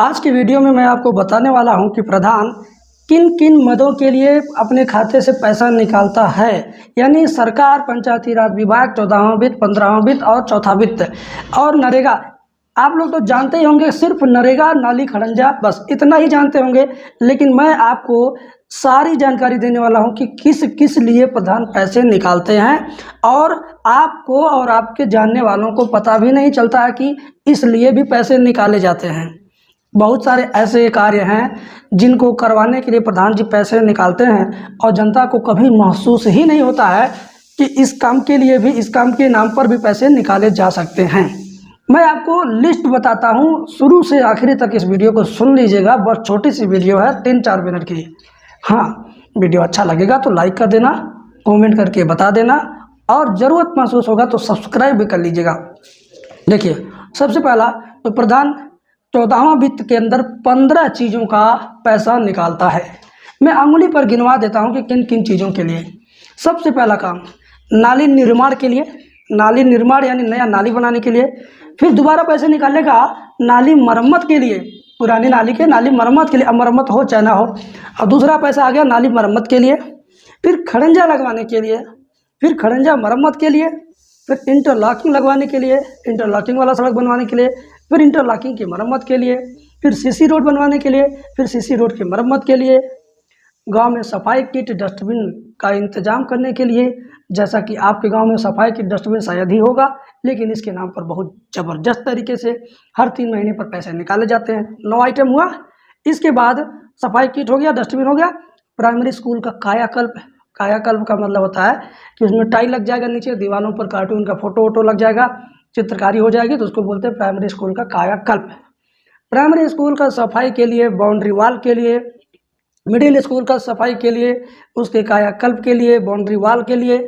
आज की वीडियो में मैं आपको बताने वाला हूं कि प्रधान किन किन मदों के लिए अपने खाते से पैसा निकालता है। यानी सरकार, पंचायती राज विभाग, 14वां वित्त, 15वां वित्त और चौथा वित्त और नरेगा। आप लोग तो जानते ही होंगे, सिर्फ नरेगा, नाली, खड़ंजा, बस इतना ही जानते होंगे। लेकिन मैं आपको सारी जानकारी देने वाला हूं कि किस किस लिए प्रधान पैसे निकालते हैं, और आपको और आपके जानने वालों को पता भी नहीं चलता है कि इसलिए भी पैसे निकाले जाते हैं। बहुत सारे ऐसे कार्य हैं जिनको करवाने के लिए प्रधान जी पैसे निकालते हैं, और जनता को कभी महसूस ही नहीं होता है कि इस काम के लिए भी, इस काम के नाम पर भी पैसे निकाले जा सकते हैं। मैं आपको लिस्ट बताता हूं, शुरू से आखिरी तक इस वीडियो को सुन लीजिएगा। बहुत छोटी सी वीडियो है, 3-4 मिनट की। हाँ, वीडियो अच्छा लगेगा तो लाइक कर देना, कमेंट करके बता देना, और ज़रूरत महसूस होगा तो सब्सक्राइब भी कर लीजिएगा। देखिए, सबसे पहला तो प्रधान 14वां वित्त के अंदर 15 चीज़ों का पैसा निकालता है। मैं अंगुली पर गिनवा देता हूं कि किन किन चीज़ों के लिए। सबसे पहला काम नाली निर्माण के लिए, नाली निर्माण यानी नया नाली बनाने के लिए। फिर दोबारा पैसे निकालेगा नाली मरम्मत के लिए, पुरानी नाली के नाली मरम्मत के लिए, अब मरम्मत हो चाहे ना हो। और दूसरा पैसा आ गया नाली मरम्मत के लिए। फिर खड़ंजा लगवाने के लिए, फिर खड़ंजा मरम्मत के लिए, फिर इंटरलॉकिंग लगवाने के लिए, इंटरलॉकिंग वाला सड़क बनवाने के लिए, फिर इंटरलॉकिंग की मरम्मत के लिए, फिर सीसी रोड बनवाने के लिए, फिर सीसी रोड की मरम्मत के लिए, गांव में सफाई किट, डस्टबिन का इंतजाम करने के लिए। जैसा कि आपके गांव में सफाई किट, डस्टबिन शायद ही होगा, लेकिन इसके नाम पर बहुत ज़बरदस्त तरीके से हर 3 महीने पर पैसे निकाले जाते हैं। 9 आइटम हुआ। इसके बाद सफाई किट हो गया, डस्टबिन हो गया। प्राइमरी स्कूल का कायाकल्प, कायाकल्प का मतलब होता है कि उसमें टाइल लग जाएगा, नीचे दीवारों पर कार्टून का फोटो वोटो लग जाएगा, चित्रकारी हो जाएगी, तो उसको बोलते हैं प्राइमरी स्कूल का कायाकल्प। प्राइमरी स्कूल का सफाई के लिए, बाउंड्री वॉल के लिए, मिडिल स्कूल का सफाई के लिए, उसके कायाकल्प के लिए, बाउंड्री वॉल के लिए।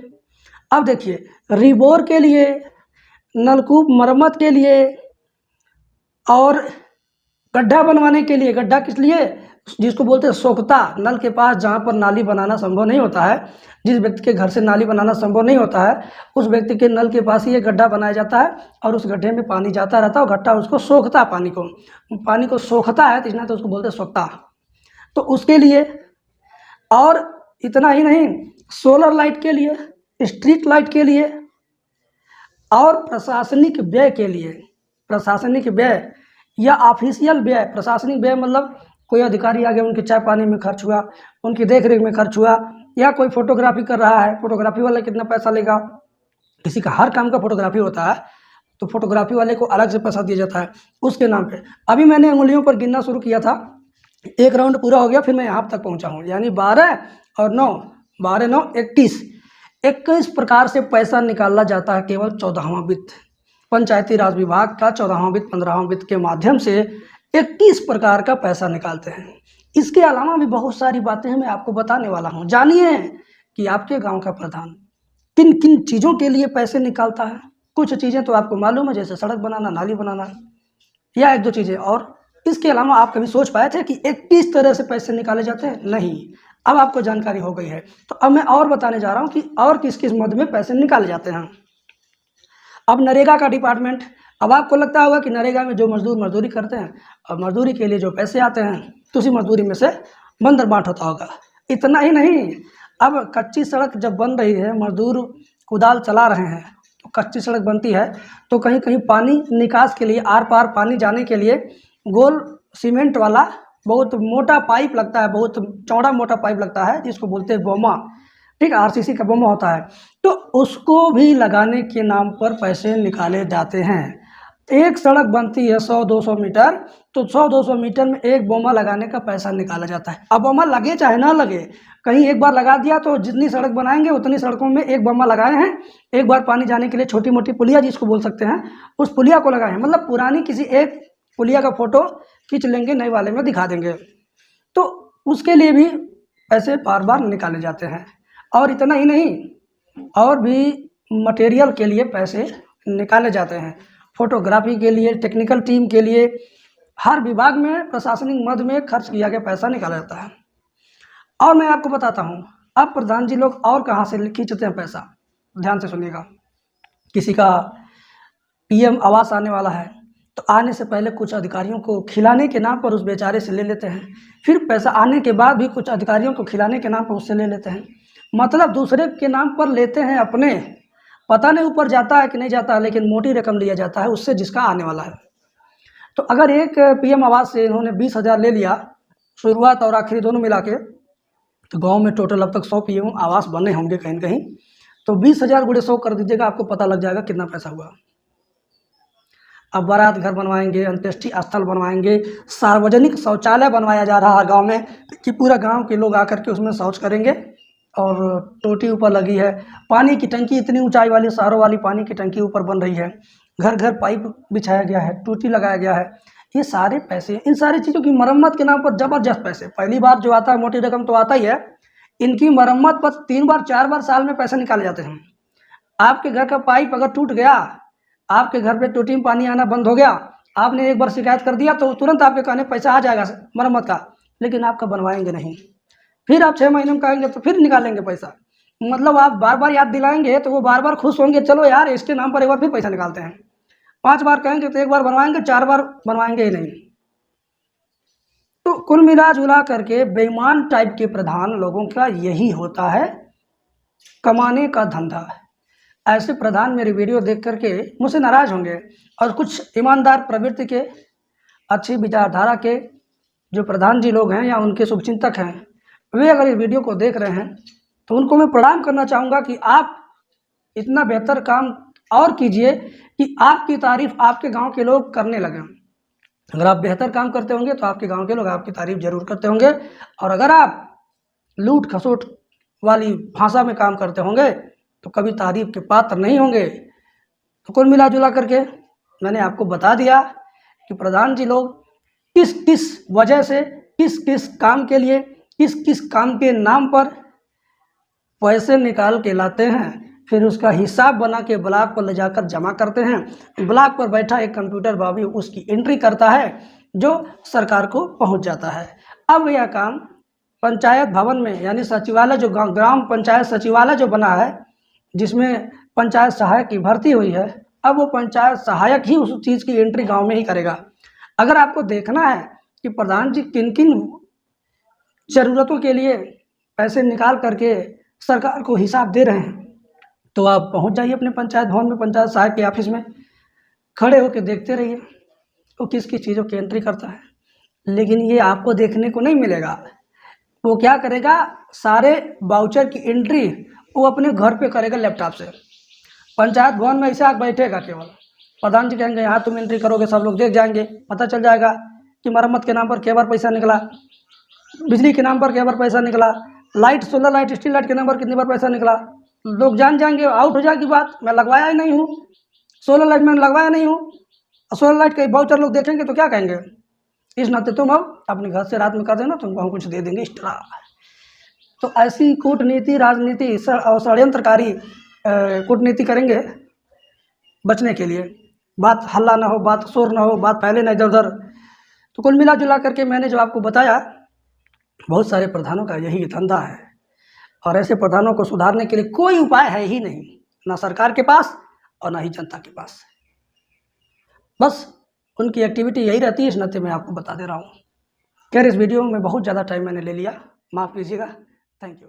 अब देखिए, रिबोर के लिए, नलकूप मरम्मत के लिए, और गड्ढा बनवाने के लिए। गड्ढा किस लिए? जिसको बोलते हैं सोखता, नल के पास जहाँ पर नाली बनाना संभव नहीं होता है, जिस व्यक्ति के घर से नाली बनाना संभव नहीं होता है, उस व्यक्ति के नल के पास ही ये गड्ढा बनाया जाता है, और उस गड्ढे में पानी जाता रहता है, और गड्ढा उसको सोखता, पानी को सोखता है, तो इसलिए तो उसको बोलते हैं सोखता। तो उसके लिए, और इतना ही नहीं, सोलर लाइट के लिए, स्ट्रीट लाइट के लिए, और प्रशासनिक व्यय के लिए। प्रशासनिक व्यय या ऑफिशियल व्यय, प्रशासनिक व्यय मतलब कोई अधिकारी आ गए, उनके चाय पानी में खर्च हुआ, उनकी देख रेख में खर्च हुआ, या कोई फोटोग्राफी कर रहा है, फोटोग्राफी वाला कितना पैसा लेगा। किसी का हर काम का फोटोग्राफी होता है, तो फोटोग्राफी वाले को अलग से पैसा दिया जाता है उसके नाम पे। अभी मैंने उंगलियों पर गिनना शुरू किया था, एक राउंड पूरा हो गया, फिर मैं यहाँ तक पहुँचा हूँ। यानी 12 और 9, 12, 9, 21 प्रकार से पैसा निकाला जाता है केवल 14वां वित्त, पंचायती राज विभाग का 14वां वित्त, 15वां वित्त के माध्यम से 21 प्रकार का पैसा निकालते हैं। इसके अलावा भी बहुत सारी बातें हैं, मैं आपको बताने वाला हूँ। जानिए कि आपके गांव का प्रधान किन किन चीज़ों के लिए पैसे निकालता है। कुछ चीज़ें तो आपको मालूम है, जैसे सड़क बनाना, नाली बनाना, या 1-2 चीज़ें और। इसके अलावा आप कभी सोच पाए थे कि 21 तरह से पैसे निकाले जाते हैं? नहीं। अब आपको जानकारी हो गई है, तो अब मैं और बताने जा रहा हूँ कि और किस किस मद में पैसे निकाले जाते हैं। अब नरेगा का डिपार्टमेंट। अब आपको लगता होगा कि नरेगा में जो मजदूर मजदूरी करते हैं, और मजदूरी के लिए जो पैसे आते हैं, तो उसी मजदूरी में से बंदर बांट होता होगा। इतना ही नहीं, अब कच्ची सड़क जब बन रही है, मजदूर कुदाल चला रहे हैं, तो कच्ची सड़क बनती है, तो कहीं कहीं पानी निकास के लिए, आर पार पानी जाने के लिए गोल सीमेंट वाला बहुत मोटा पाइप लगता है, बहुत चौड़ा मोटा पाइप लगता है, जिसको बोलते हैं बोमा। ठीक है, आरसीसी का बोमा होता है, तो उसको भी लगाने के नाम पर पैसे निकाले जाते हैं। एक सड़क बनती है 100-200 मीटर, तो 100-200 मीटर में एक बोमा लगाने का पैसा निकाला जाता है। अब बोमा लगे चाहे ना लगे, कहीं एक बार लगा दिया तो जितनी सड़क बनाएंगे उतनी सड़कों में एक बोमा लगाए हैं। एक बार पानी जाने के लिए छोटी मोटी पुलिया जिसको बोल सकते हैं, उस पुलिया को लगाए हैं। मतलब पुरानी किसी एक पुलिया का फोटो खींच लेंगे, नए वाले में दिखा देंगे, तो उसके लिए भी पैसे बार बार निकाले जाते हैं। और इतना ही नहीं, और भी मटेरियल के लिए पैसे निकाले जाते हैं, फोटोग्राफी के लिए, टेक्निकल टीम के लिए। हर विभाग में प्रशासनिक मद में खर्च किया गया पैसा निकाला जाता है। और मैं आपको बताता हूँ, अब प्रधान जी लोग और कहाँ से खींचते हैं पैसा, ध्यान से सुनिएगा। किसी का पीएम आवास आने वाला है, तो आने से पहले कुछ अधिकारियों को खिलाने के नाम पर उस बेचारे से ले लेते हैं, फिर पैसा आने के बाद भी कुछ अधिकारियों को खिलाने के नाम पर उससे ले लेते हैं। मतलब दूसरे के नाम पर लेते हैं अपने, पता नहीं ऊपर जाता है कि नहीं जाता है, लेकिन मोटी रकम लिया जाता है उससे जिसका आने वाला है। तो अगर एक पीएम आवास से इन्होंने 20,000 ले लिया, शुरुआत और आखिरी दोनों मिला के, तो गांव में टोटल अब तक 100 पीएम आवास बने होंगे कहीं न कहीं। तो 20,000 गुणे 100 कर दीजिएगा, आपको पता लग जाएगा कितना पैसा हुआ। अब बारात घर बनवाएंगे, अंत्येष्टि स्थल बनवाएंगे, सार्वजनिक शौचालय बनवाया जा रहा है गांव में कि पूरा गांव के लोग आकर के उसमें शौच करेंगे। और टोटी ऊपर लगी है, पानी की टंकी इतनी ऊंचाई वाली, शहरों वाली पानी की टंकी ऊपर बन रही है, घर घर पाइप बिछाया गया है, टूटी लगाया गया है। ये सारे पैसे, इन सारी चीज़ों की मरम्मत के नाम पर ज़बरदस्त पैसे। पहली बार जो आता है मोटी रकम तो आता ही है, इनकी मरम्मत पर 3 बार 4 बार साल में पैसे निकाले जाते हैं। आपके घर का पाइप अगर टूट गया, आपके घर पे टूटी में पानी आना बंद हो गया, आपने एक बार शिकायत कर दिया तो तुरंत आपके कहने पैसा आ जाएगा मरम्मत का, लेकिन आपका बनवाएंगे नहीं। फिर आप 6 महीने में कहेंगे तो फिर निकालेंगे पैसा। मतलब आप बार बार याद दिलाएंगे तो वो बार बार खुश होंगे, चलो यार इसके नाम पर एक बार फिर पैसा निकालते हैं। 5 बार कहेंगे तो एक बार बनवाएंगे, 4 बार बनवाएंगे ही नहीं। तो कुल मिला जुला करके बेईमान टाइप के प्रधान लोगों का यही होता है, कमाने का धंधा। ऐसे प्रधान मेरी वीडियो देख करके मुझसे नाराज़ होंगे, और कुछ ईमानदार प्रवृत्ति के, अच्छी विचारधारा के जो प्रधान जी लोग हैं या उनके शुभचिंतक हैं, वे अगर इस वीडियो को देख रहे हैं तो उनको मैं प्रणाम करना चाहूँगा कि आप इतना बेहतर काम और कीजिए कि आपकी तारीफ़ आपके गांव के लोग करने लगें। अगर आप बेहतर काम करते होंगे तो आपके गांव के लोग आपकी तारीफ़ जरूर करते होंगे, और अगर आप लूट खसोट वाली भाषा में काम करते होंगे तो कभी तारीफ़ के पात्र नहीं होंगे। तो कुल मिला जुला करके मैंने आपको बता दिया कि प्रधान जी लोग किस किस वजह से, किस किस काम के लिए, किस किस काम के नाम पर पैसे निकाल के लाते हैं, फिर उसका हिसाब बना के ब्लॉक पर ले जाकर जमा करते हैं। ब्लॉक पर बैठा एक कंप्यूटर बाबू उसकी एंट्री करता है जो सरकार को पहुंच जाता है। अब यह काम पंचायत भवन में, यानी सचिवालय, जो ग्राम पंचायत सचिवालय जो बना है, जिसमें पंचायत सहायक की भर्ती हुई है, अब वो पंचायत सहायक ही उस चीज़ की एंट्री गांव में ही करेगा। अगर आपको देखना है कि प्रधान जी किन किन ज़रूरतों के लिए पैसे निकाल करके सरकार को हिसाब दे रहे हैं, तो आप पहुंच जाइए अपने पंचायत भवन में, पंचायत सहायक के ऑफिस में खड़े होकर देखते रहिए वो किस किस चीज़ों की एंट्री करता है। लेकिन ये आपको देखने को नहीं मिलेगा। वो क्या करेगा, सारे वाउचर की एंट्री वो अपने घर पे करेगा लैपटॉप से। पंचायत भवन में ऐसे आके बैठेगा केवल, प्रधान जी कहेंगे यहाँ तुम एंट्री करोगे, सब लोग देख जाएंगे, पता चल जाएगा कि मरम्मत के नाम पर क्या बार पैसा निकला, बिजली के नाम पर क्या बार पैसा निकला, light, solar light, street light के नाम पर कितनी बार पैसा निकला। लोग जान जाएंगे, आउट हो जाएगी बात, मैं लगवाया ही नहीं हूँ, सोलर लाइट मैंने लगवाया नहीं हूँ। और सोलर लाइट के वाउचर लोग देखेंगे तो क्या कहेंगे, इस नाते तुम अब अपने घर से रात में कर देना, तुमको हम कुछ दे देंगे एक्स्ट्रा। तो ऐसी कूटनीति, राजनीति और षड्यंत्रकारी कूटनीति करेंगे बचने के लिए, बात हल्ला ना हो, बात शोर ना हो, बात फैले ना इधर उधर। तो कुल मिला जुला करके मैंने जो आपको बताया, बहुत सारे प्रधानों का यही धंधा है, और ऐसे प्रधानों को सुधारने के लिए कोई उपाय है ही नहीं, ना सरकार के पास और ना ही जनता के पास। बस उनकी एक्टिविटी यही रहती है, इस नाते मैं आपको बता दे रहा हूँ। खैर, इस वीडियो में बहुत ज़्यादा टाइम मैंने ले लिया, माफ़ कीजिएगा। Thank you.